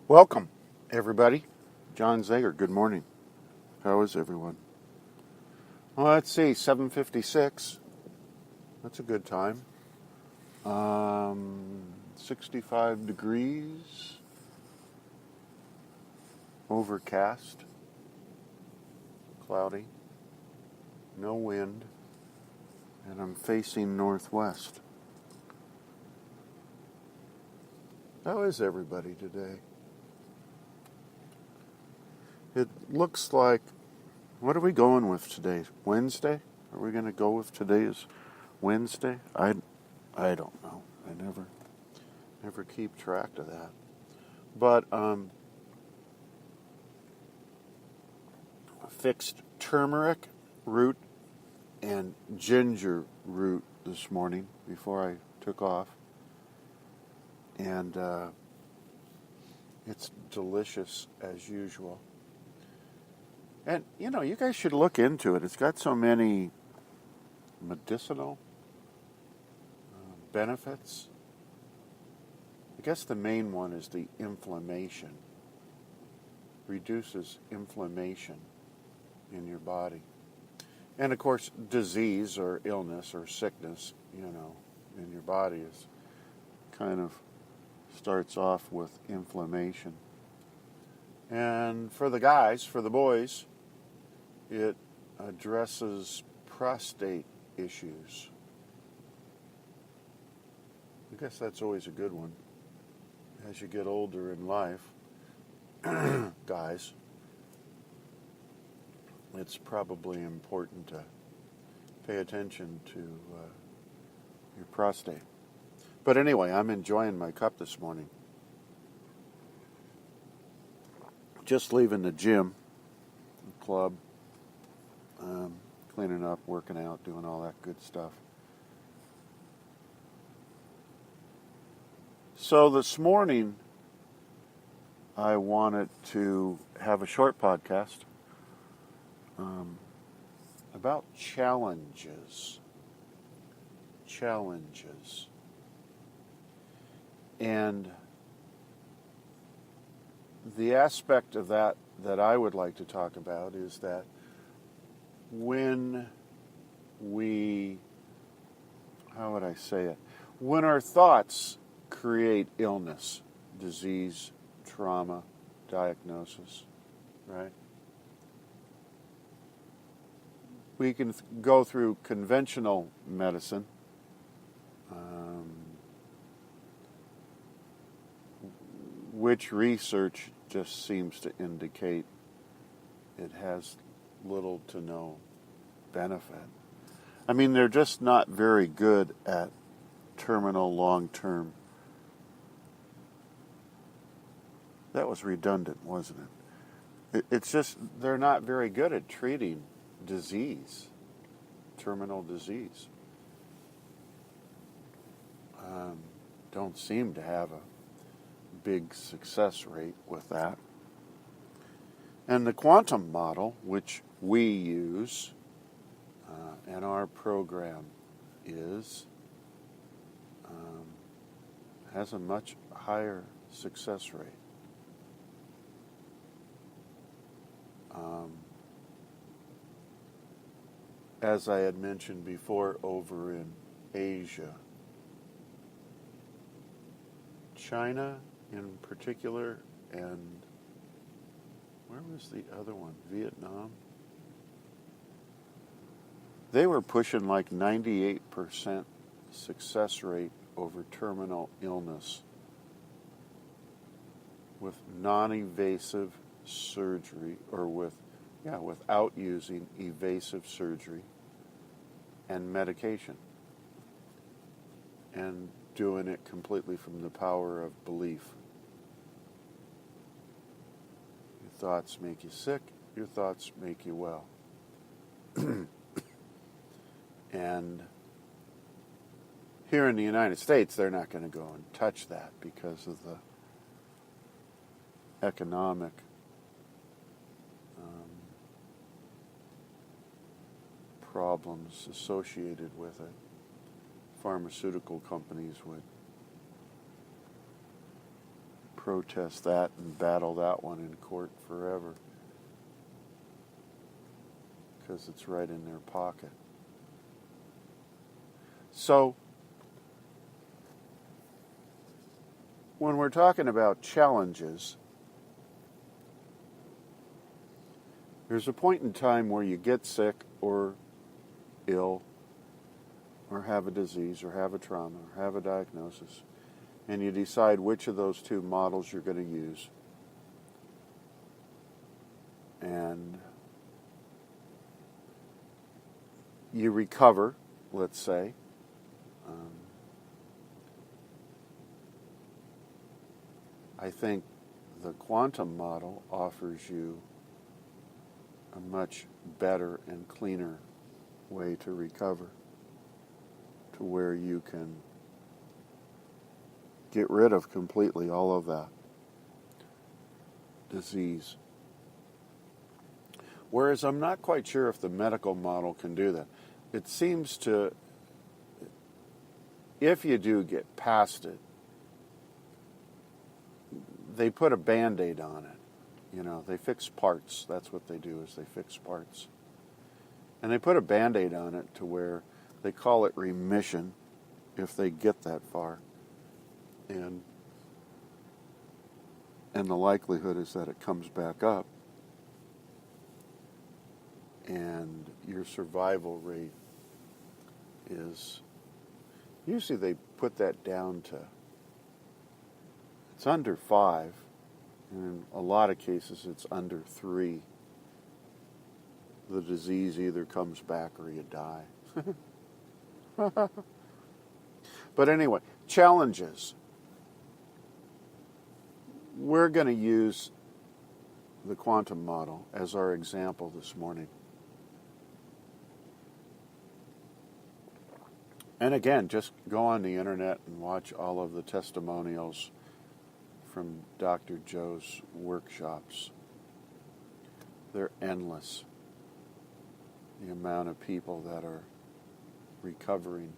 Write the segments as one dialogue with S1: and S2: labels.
S1: Welcome, everybody. John Zager, good morning. How is everyone? Well, let's see, 7:56. That's a good time. 65 degrees, overcast, cloudy, no wind, and I'm facing northwest. How is everybody today? It looks like, what are we going with today? Wednesday? Are we going to go with today's Wednesday? I don't know. I never keep track of that. But fixed turmeric root and ginger root this morning before I took off. And it's delicious as usual. And, you guys should look into it. It's got so many medicinal benefits. I guess the main one is the inflammation. Reduces inflammation in your body. And, of course, disease or illness or sickness, in your body is kind of starts off with inflammation. And for the guys, for the boys, it addresses prostate issues. I guess that's always a good one. As you get older in life, guys, it's probably important to pay attention to your prostate. But anyway, I'm enjoying my cup this morning. Just leaving the gym, the club, cleaning up, working out, doing all that good stuff. So this morning, I wanted to have a short podcast about challenges. And the aspect of that I would like to talk about is that when when our thoughts create illness, disease, trauma, diagnosis, right? We can go through conventional medicine, which research just seems to indicate it has little to no benefit. I mean, they're just not very good at terminal long-term. That was redundant, wasn't it? It's just they're not very good at treating disease, terminal disease. Don't seem to have a big success rate with that. And the quantum model, which we use, and our program has a much higher success rate. As I had mentioned before, over in Asia, China in particular, and where was the other one? Vietnam? They were pushing like 98% success rate over terminal illness with non-evasive surgery, or without using evasive surgery and medication, and doing it completely from the power of belief. Your thoughts make you sick, your thoughts make you well. And here in the United States, they're not going to go and touch that because of the economic problems associated with it. Pharmaceutical companies would protest that and battle that one in court forever because it's right in their pocket. So, when we're talking about challenges, there's a point in time where you get sick or ill or have a disease or have a trauma or have a diagnosis, and you decide which of those two models you're going to use. And you recover, let's say. I think the quantum model offers you a much better and cleaner way to recover, to where you can get rid of completely all of that disease. Whereas I'm not quite sure if the medical model can do that. It seems to, if you do get past it, they put a Band-Aid on it. You know, they fix parts. That's what they do, is they fix parts. And they put a Band-Aid on it to where they call it remission if they get that far. And the likelihood is that it comes back up. And your survival rate is, usually they put that down to, it's under 5. In a lot of cases, it's under 3. The disease either comes back or you die. But anyway, challenges. We're going to use the quantum model as our example this morning. And again, just go on the internet and watch all of the testimonials from Dr. Joe's workshops. They're endless. The amount of people that are recovering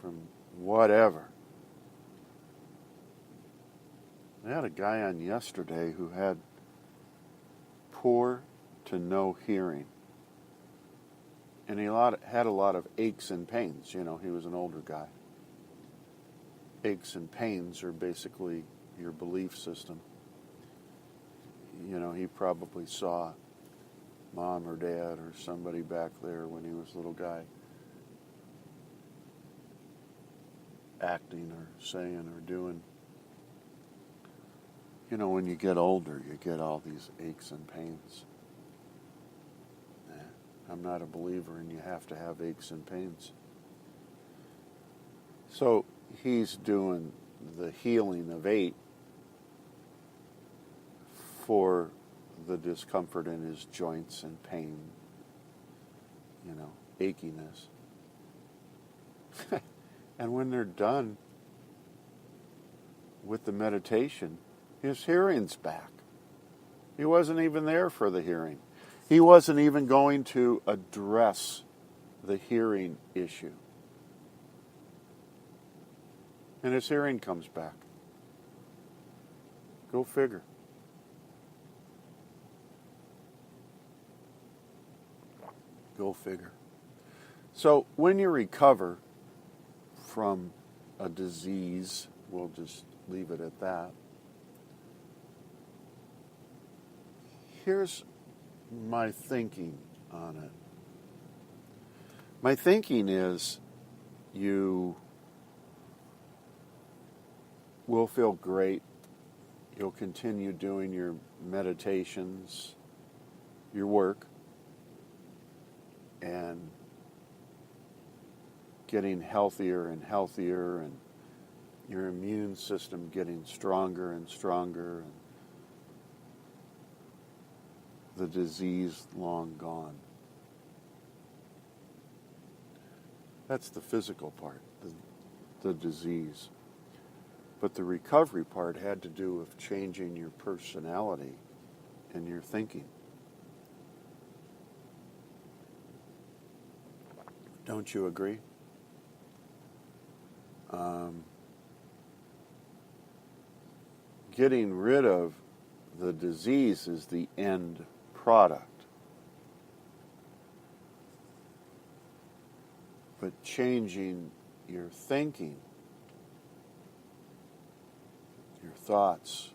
S1: from whatever. I had a guy on yesterday who had poor to no hearing. And he had a lot of aches and pains. You know, he was an older guy. Aches and pains are basically your belief system. You know, he probably saw mom or dad or somebody back there when he was a little guy acting or saying or doing. You know, when you get older, you get all these aches and pains. I'm not a believer in you have to have aches and pains. So he's doing the healing of 8 for the discomfort in his joints and pain, you know, achiness. And when they're done with the meditation, his hearing's back. He wasn't even there for the hearing. He wasn't even going to address the hearing issue. And his hearing comes back. Go figure. Go figure. So when you recover from a disease, we'll just leave it at that. Here's my thinking on it. My thinking is you will feel great. You'll continue doing your meditations, your work, and getting healthier and healthier, and your immune system getting stronger and stronger, and the disease long gone. That's the physical part, the disease. But the recovery part had to do with changing your personality and your thinking. Don't you agree? getting rid of the disease is the end product. But changing your thinking, your thoughts,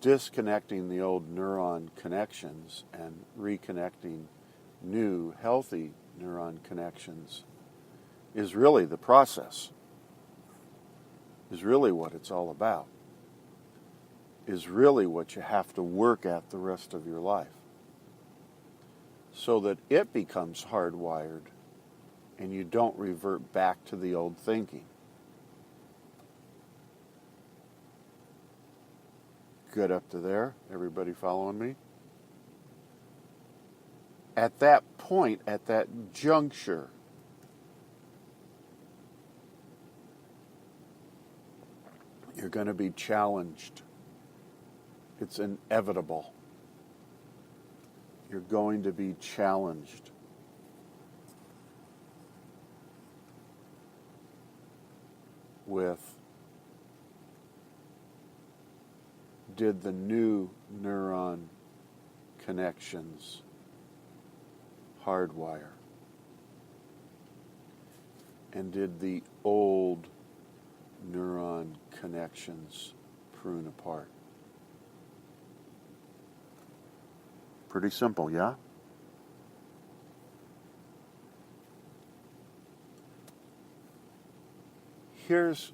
S1: disconnecting the old neuron connections and reconnecting new, healthy neuron connections is really the process, is really what it's all about, is really what you have to work at the rest of your life, so that it becomes hardwired and you don't revert back to the old thinking. Good up to there? Everybody following me? At that point, at that juncture, you're going to be challenged. It's inevitable. You're going to be challenged. With, did the new neuron connections hardwire? And did the old neuron connections prune apart? Pretty simple, yeah? Here's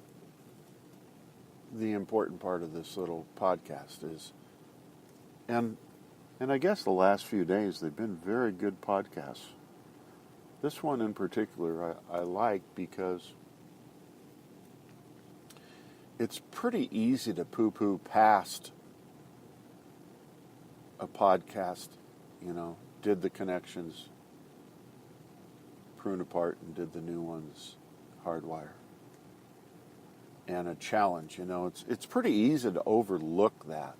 S1: the important part of this little podcast is, and I guess the last few days they've been very good podcasts. This one in particular I like because it's pretty easy to poo-poo past a podcast, did the connections prune apart and did the new ones hardwire? And a challenge, it's pretty easy to overlook that.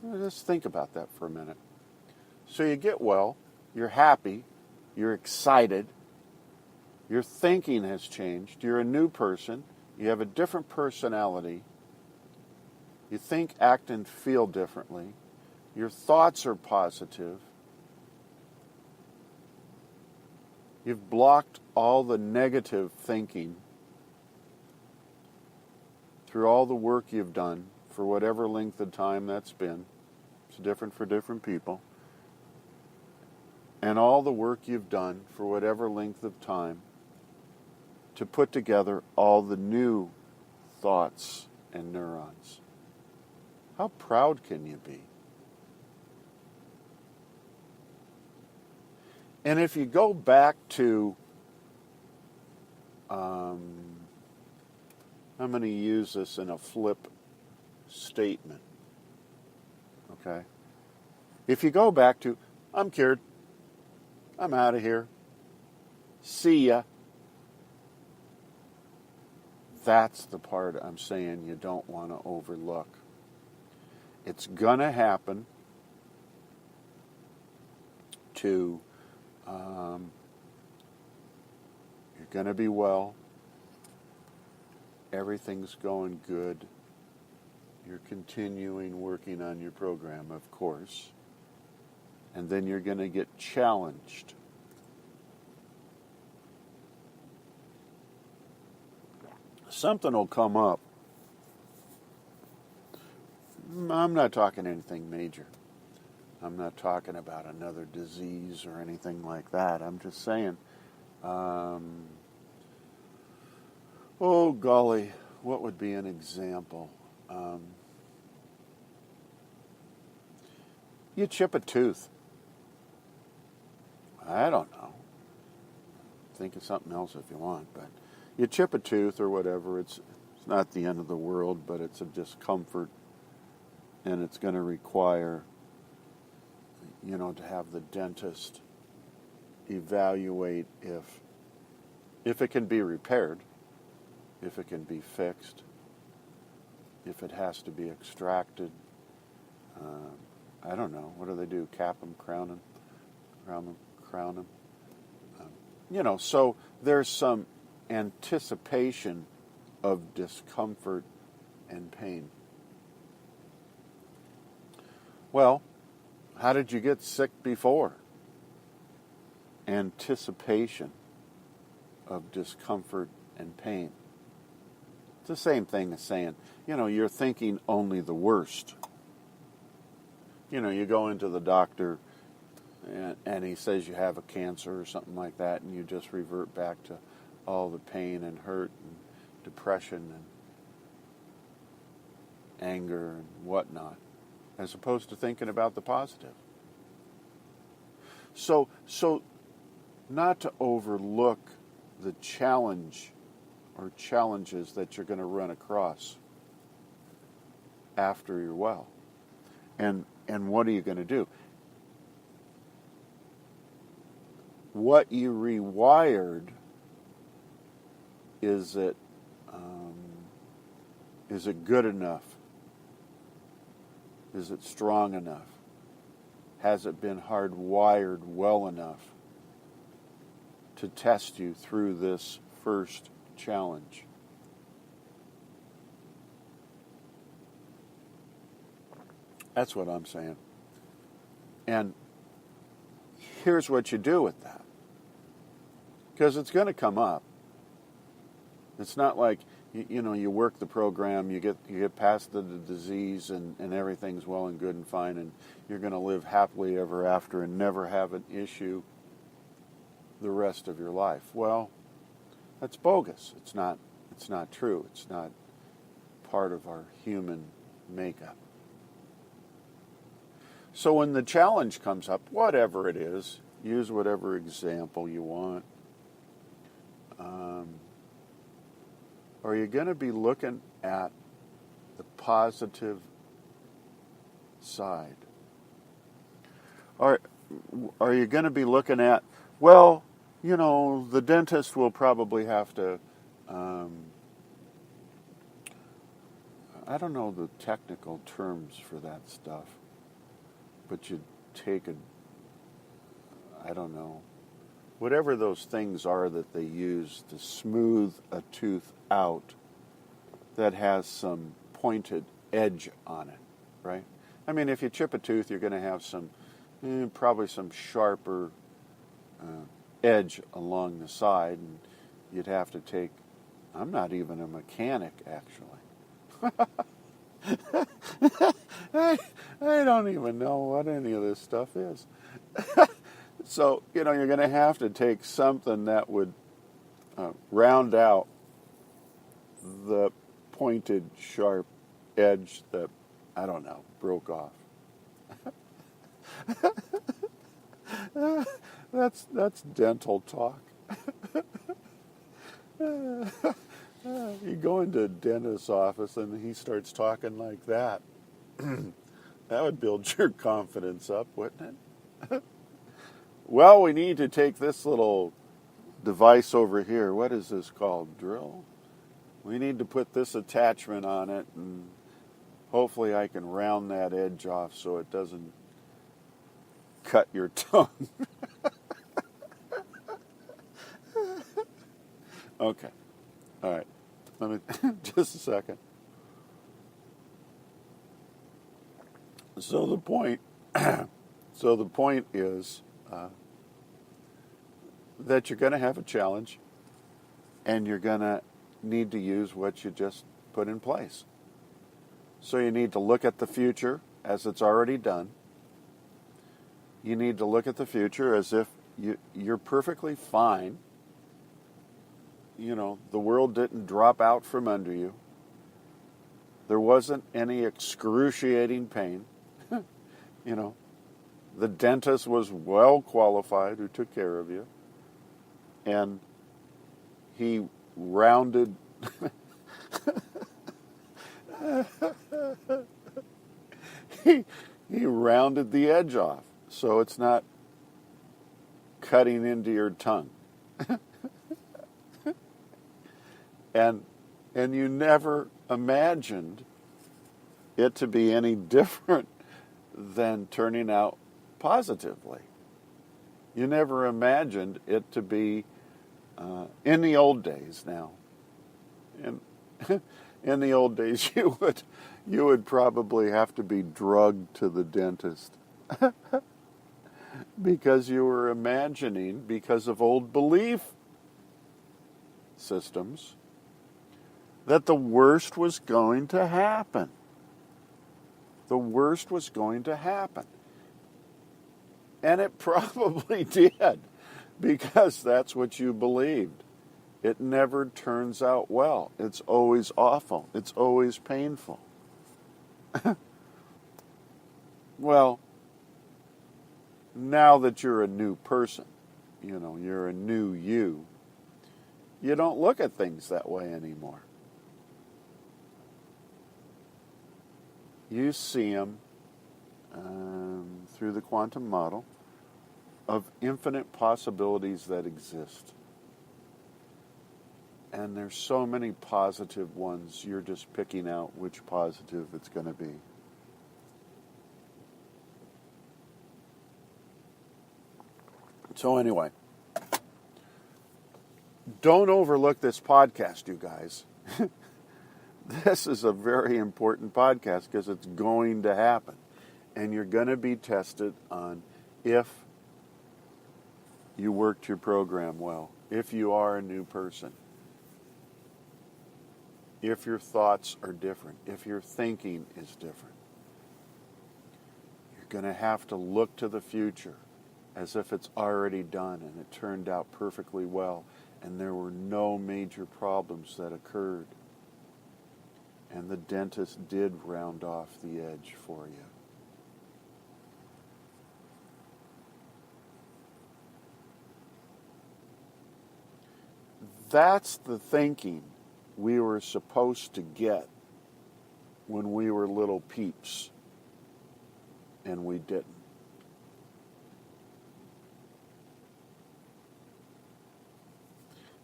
S1: Just think about that for a minute. So you get well, you're happy, you're excited, your thinking has changed, you're a new person, you have a different personality, you think, act, and feel differently, your thoughts are positive, you've blocked all the negative thinking through all the work you've done for whatever length of time that's been. It's different for different people. And all the work you've done for whatever length of time to put together all the new thoughts and neurons. How proud can you be? And if you go back to, I'm going to use this in a flip statement, okay? If you go back to, I'm cured, I'm out of here, see ya, that's the part I'm saying you don't want to overlook. It's going to happen to, you're going to be well, everything's going good, you're continuing working on your program, of course, and then you're going to get challenged. Something will come up. I'm not talking anything major. I'm not talking about another disease or anything like that. I'm just saying, oh golly, what would be an example? You chip a tooth. I don't know. Think of something else if you want, but you chip a tooth or whatever. It's not the end of the world, but it's a discomfort, and it's going to require, to have the dentist evaluate if it can be repaired, if it can be fixed, if it has to be extracted. I don't know. What do they do? Cap them, crown them? So there's some anticipation of discomfort and pain. Well, how did you get sick before? Anticipation of discomfort and pain. It's the same thing as saying, you're thinking only the worst. You go into the doctor and he says you have a cancer or something like that, and you just revert back to all the pain and hurt and depression and anger and whatnot, as opposed to thinking about the positive. So not to overlook the challenge or challenges that you're going to run across after you're well. And what are you going to do? What you rewired, is it good enough? Is it strong enough? Has it been hardwired well enough to test you through this first challenge? That's what I'm saying. And here's what you do with that. Because it's going to come up. It's not like, you work the program, you get past the disease and everything's well and good and fine, and you're going to live happily ever after and never have an issue the rest of your life. Well, that's bogus. It's not true. It's not part of our human makeup. So when the challenge comes up, whatever it is, use whatever example you want. Are you going to be looking at the positive side? Are you going to be looking at, well, the dentist will probably have to, I don't know the technical terms for that stuff, but you take I don't know, whatever those things are that they use to smooth a tooth out that has some pointed edge on it, right? I mean, if you chip a tooth, you're going to have probably some sharper edge along the side, and you'd have to take, I'm not even a mechanic, actually. I don't even know what any of this stuff is. So, you're going to have to take something that would round out the pointed, sharp edge that, I don't know, broke off. That's dental talk. You go into a dentist's office and he starts talking like that. That would build your confidence up, wouldn't it? Well, we need to take this little device over here. What is this called? Drill? We need to put this attachment on it, and hopefully I can round that edge off so it doesn't cut your tongue. Okay. All right. Let me just a second. So the point is that you're going to have a challenge, and you're going to need to use what you just put in place. So you need to look at the future as it's already done. You need to look at the future as if you're perfectly fine. The world didn't drop out from under you. There wasn't any excruciating pain. The dentist was well qualified who took care of you. And he rounded he rounded the edge off so it's not cutting into your tongue. And you never imagined it to be any different than turning out positively. You never imagined it to be In the old days now, in, in the old days, you would probably have to be drugged to the dentist because you were imagining, because of old belief systems, that the worst was going to happen. The worst was going to happen. And it probably did, because that's what you believed. It never turns out well. It's always awful. It's always painful. Well, now that you're a new person, you're a new you, you don't look at things that way anymore. You see them through the quantum model of infinite possibilities that exist. And there's so many positive ones, you're just picking out which positive it's going to be. So anyway, don't overlook this podcast, you guys. This is a very important podcast because it's going to happen. And you're going to be tested on if you worked your program well, if you are a new person, if your thoughts are different, if your thinking is different. You're going to have to look to the future as if it's already done and it turned out perfectly well and there were no major problems that occurred. And the dentist did round off the edge for you. That's the thinking we were supposed to get when we were little peeps, and we didn't.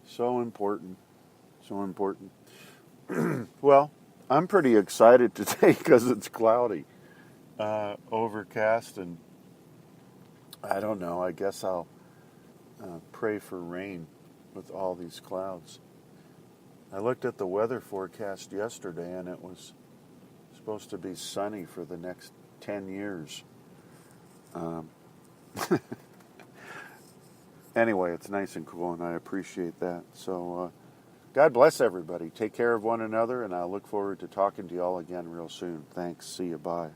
S1: So important. So important. Well, I'm pretty excited today because it's cloudy, overcast, and I don't know, I guess I'll pray for rain with all these clouds. I looked at the weather forecast yesterday and it was supposed to be sunny for the next 10 years. Anyway, it's nice and cool and I appreciate that. So God bless everybody. Take care of one another and I look forward to talking to you all again real soon. Thanks. See you. Bye.